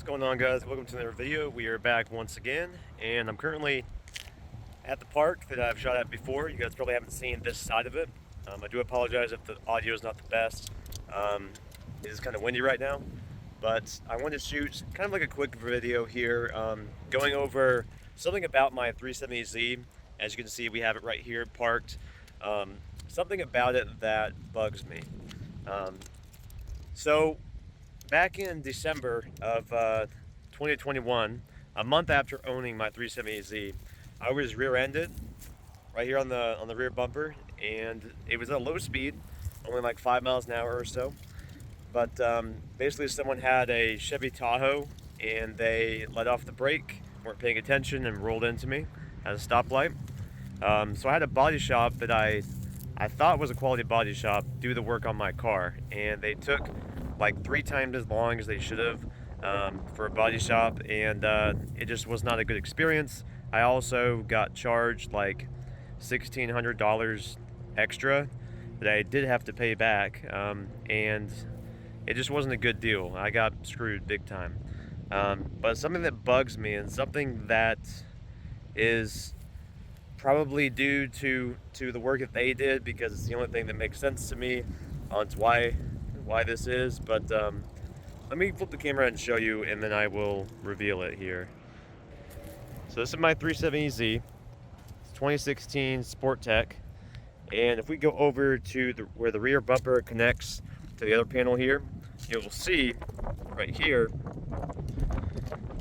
Going on, guys? Welcome to another video. We are back once again, and I'm currently at the park that I've shot at before. You guys probably haven't seen this side of it. I do apologize if the audio is not the best. It is kind of windy right now, but I want to shoot kind of like a quick video here, going over something about my 370Z. As you can see, we have it right here parked. Something about it that bugs me. So back in December of 2021, a month after owning my 370Z, I was rear-ended right here on the rear bumper, and it was at a low speed, only like 5 miles an hour or so. But basically, someone had a Chevy Tahoe, and they let off the brake, weren't paying attention, and rolled into me at a stoplight. So I had a body shop that I thought was a quality body shop do the work on my car, and they took like 3 times as long as they should have for a body shop, and it just was not a good experience. I also got charged like $1,600 extra that I did have to pay back, and it just wasn't a good deal. I got screwed big time. But something that bugs me, and something that is probably due to the work that they did, because it's the only thing that makes sense to me on why this is. But let me flip the camera and show you, and then I will reveal it here. So this is my 370Z. It's 2016 Sport Tech, and if we go over to where the rear bumper connects to the other panel here, you will see right here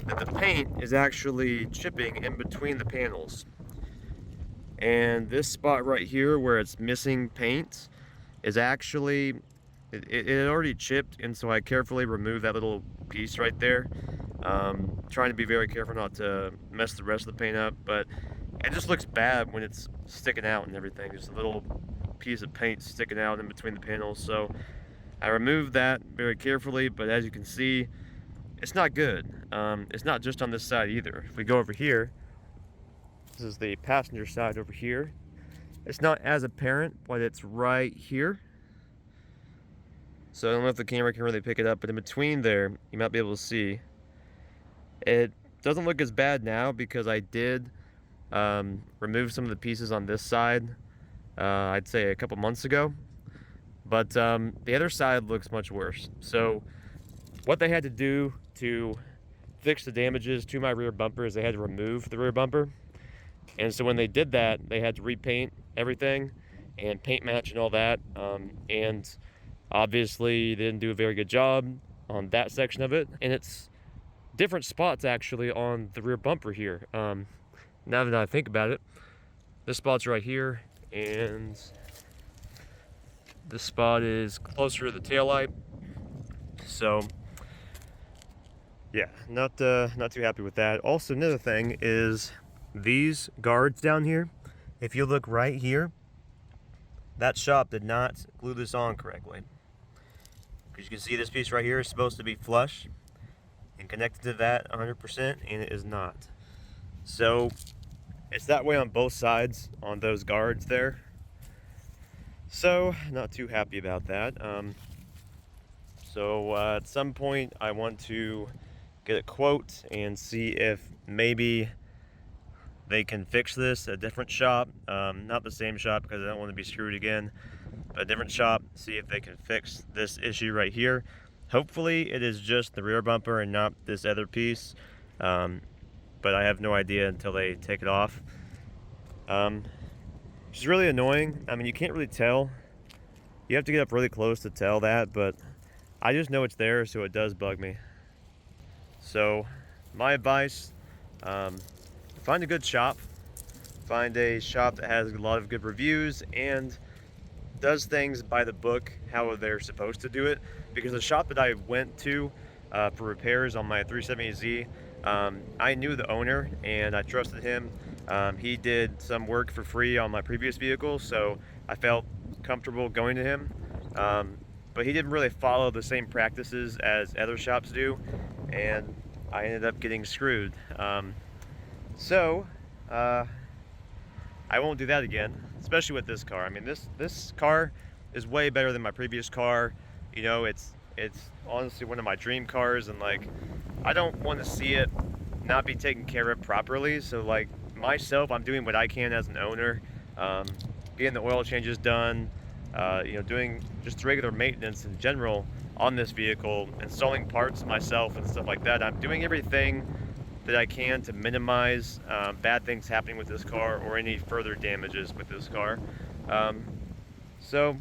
that the paint is actually chipping in between the panels. And this spot right here where it's missing paint is actually, it had already chipped, and so I carefully removed that little piece right there. Trying to be very careful not to mess the rest of the paint up, but it just looks bad when it's sticking out and everything. Just a little piece of paint sticking out in between the panels. So I removed that very carefully, but as you can see, it's not good. It's not just on this side either. If we go over here, this is the passenger side over here. It's not as apparent, but it's right here. So I don't know if the camera can really pick it up, but in between there, you might be able to see. It doesn't look as bad now because I did remove some of the pieces on this side, I'd say a couple months ago. But the other side looks much worse. So what they had to do to fix the damages to my rear bumper is they had to remove the rear bumper. And so when they did that, they had to repaint everything and paint match and all that. And obviously they didn't do a very good job on that section of it. And it's different spots actually on the rear bumper here. Now that I think about it, this spot's right here, and this spot is closer to the taillight. So yeah, not too happy with that. Also, another thing is these guards down here. If you look right here, that shop did not glue this on correctly. Because you can see this piece right here is supposed to be flush and connected to that 100%, and it is not. So it's that way on both sides on those guards there. So not too happy about that. So at some point I want to get a quote and see if maybe they can fix this at a different shop. Not the same shop, because I don't want to be screwed again, but a different shop, see if they can fix this issue right here. Hopefully it is just the rear bumper and not this other piece, but I have no idea until they take it off. Which is really annoying. I mean, you can't really tell. You have to get up really close to tell that, but I just know it's there, so it does bug me. So my advice, find a good shop. Find a shop that has a lot of good reviews and does things by the book, how they're supposed to do it. Because the shop that I went to for repairs on my 370Z, I knew the owner and I trusted him. He did some work for free on my previous vehicle, so I felt comfortable going to him. But he didn't really follow the same practices as other shops do, and I ended up getting screwed. So I won't do that again, especially with this car. I mean, this car is way better than my previous car. You know, it's honestly one of my dream cars, and like, I don't want to see it not be taken care of properly. So like myself, I'm doing what I can as an owner, um, getting the oil changes done, doing just regular maintenance in general on this vehicle, installing parts myself and stuff like that. I'm doing everything that I can to minimize bad things happening with this car or any further damages with this car. Um, so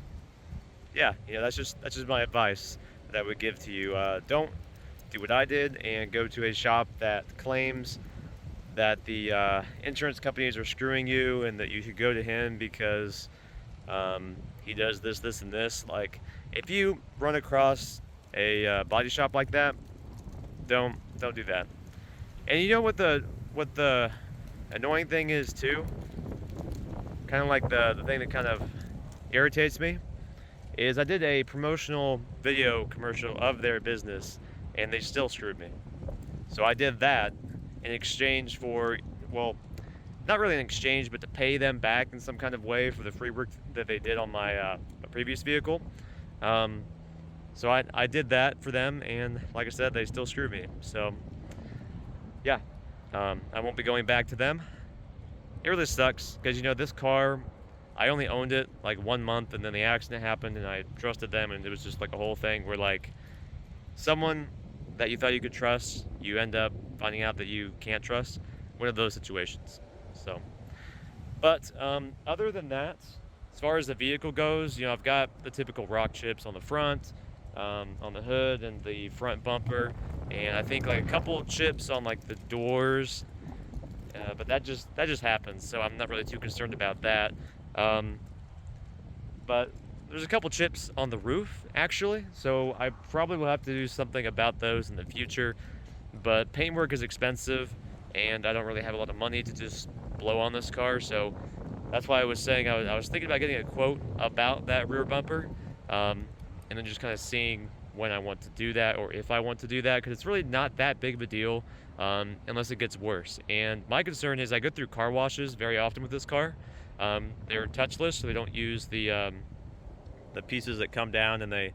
yeah, that's just my advice that I would give to you. Don't do what I did and go to a shop that claims that the insurance companies are screwing you and that you should go to him because he does this, this, and this. Like, if you run across a body shop like that, don't do that. And you know what the annoying thing is too? Kind of like the thing that kind of irritates me is I did a promotional video commercial of their business and they still screwed me. So I did that in exchange for, well, not really an exchange, but to pay them back in some kind of way for the free work that they did on my previous vehicle. Um, so I did that for them, and like I said, they still screwed me. So yeah, I won't be going back to them. It really sucks because this car, I only owned it like 1 month, and then the accident happened, and I trusted them, and it was just like a whole thing where like someone that you thought you could trust, you end up finding out that you can't trust. One of those situations. So, but other than that, as far as the vehicle goes, I've got the typical rock chips on the front, on the hood and the front bumper, and I think like a couple of chips on like the doors. But that just happens, so I'm not really too concerned about that. But there's a couple chips on the roof actually, so I probably will have to do something about those in the future. But paintwork is expensive, and I don't really have a lot of money to just blow on this car, so that's why I was saying I was thinking about getting a quote about that rear bumper, and then just kind of seeing when I want to do that or if I want to do that, because it's really not that big of a deal unless it gets worse. And my concern is I go through car washes very often with this car. They're touchless, so they don't use the pieces that come down and they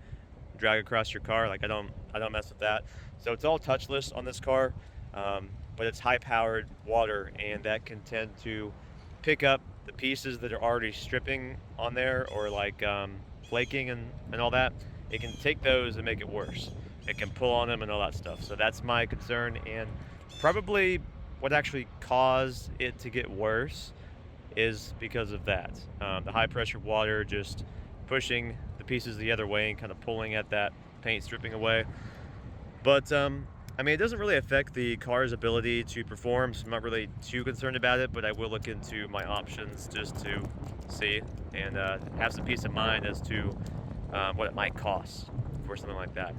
drag across your car. Like I don't mess with that. So it's all touchless on this car, but it's high-powered water, and that can tend to pick up the pieces that are already stripping on there or like flaking and all that. It can take those and make it worse. It can pull on them and all that stuff. So that's my concern, and probably what actually caused it to get worse is because of that. The high pressure water just pushing the pieces the other way and kind of pulling at that paint stripping away. But I mean, it doesn't really affect the car's ability to perform, so I'm not really too concerned about it, but I will look into my options just to see and have some peace of mind as to what it might cost for something like that.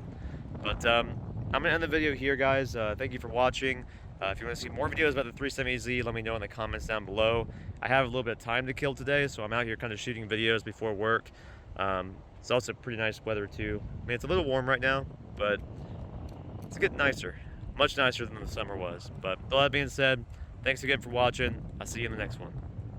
But I'm going to end the video here, guys. Thank you for watching. If you want to see more videos about the 370Z, let me know in the comments down below. I have a little bit of time to kill today, so I'm out here kind of shooting videos before work. It's also pretty nice weather too. I mean, it's a little warm right now, but it's getting nicer. Much nicer than the summer was. But with all that being said, thanks again for watching. I'll see you in the next one.